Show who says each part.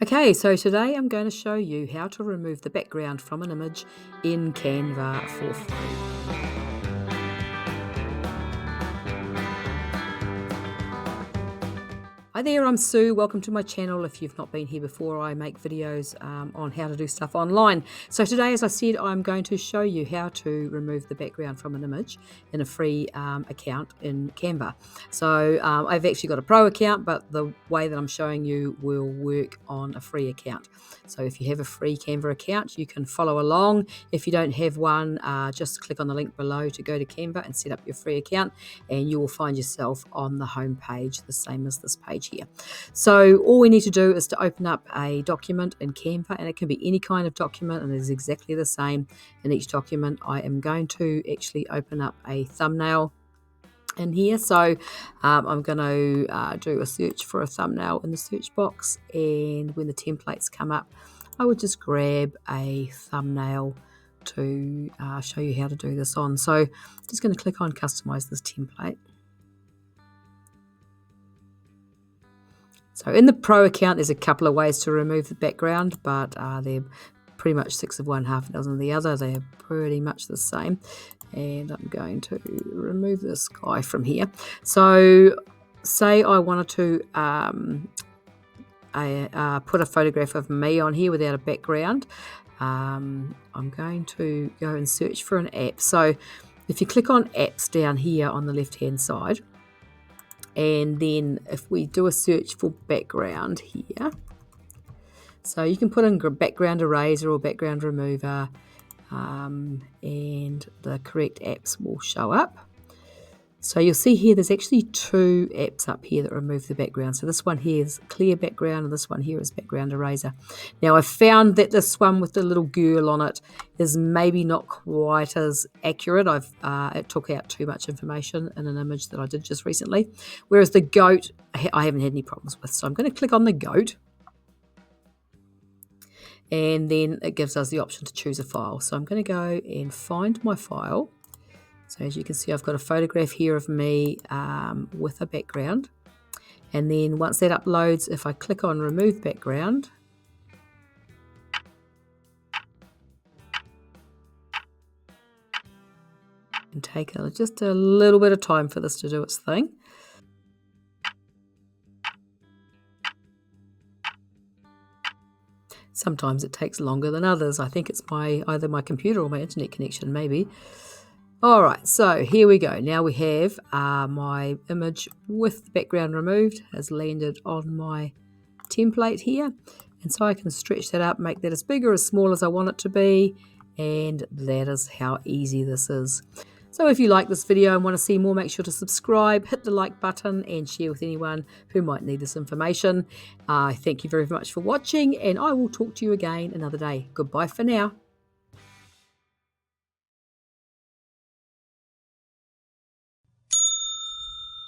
Speaker 1: Okay, so today I'm going to show you how to remove the background from an image in Canva for free. Hi there, I'm Sue. Welcome to my channel. If you've not been here before, I make videos on how to do stuff online. So today, as I said, I'm going to show you how to remove the background from an image in a free account in Canva. So I've actually got a pro account, but the way that I'm showing you will work on a free account. So if you have a free Canva account, you can follow along. If you don't have one, just click on the link below to go to Canva and set up your free account, and you will find yourself on the home page, the same as this page here. So all we need to do is to open up a document in Canva, and it can be any kind of document, and it is exactly the same in each document. I am going to actually open up a thumbnail in here. So I'm going to do a search for a thumbnail in the search box, and when the templates come up, I would just grab a thumbnail to show you how to do this on. So I'm just going to click on customize this template. So in the pro account, there's a couple of ways to remove the background, but they're pretty much 6 of one, half a dozen of the other. They're pretty much the same. And I'm going to remove this guy from here. So say I wanted to put a photograph of me on here without a background. I'm going to go and search for an app. So if you click on apps down here on the left-hand side, and then if we do a search for background here, so you can put in background eraser or background remover, and the correct apps will show up. So you'll see here there's actually 2 apps up here that remove the background. So this one here is clear background, and this one here is background eraser. Now I've found that this one with the little girl on it is maybe not quite as accurate. It took out too much information in an image that I did just recently. Whereas the goat, I haven't had any problems with. So I'm going to click on the goat, and then it gives us the option to choose a file. So I'm going to go and find my file. So as you can see, I've got a photograph here of me with a background. And then once that uploads, if I click on remove background, and take just a little bit of time for this to do its thing. Sometimes it takes longer than others. I think it's either my computer or my internet connection, maybe. All right, so here we go. Now we have my image with the background removed has landed on my template here. And so I can stretch that up, make that as big or as small as I want it to be. And that is how easy this is. So if you like this video and want to see more, make sure to subscribe, hit the like button, and share with anyone who might need this information. Thank you very much for watching, and I will talk to you again another day. Goodbye for now.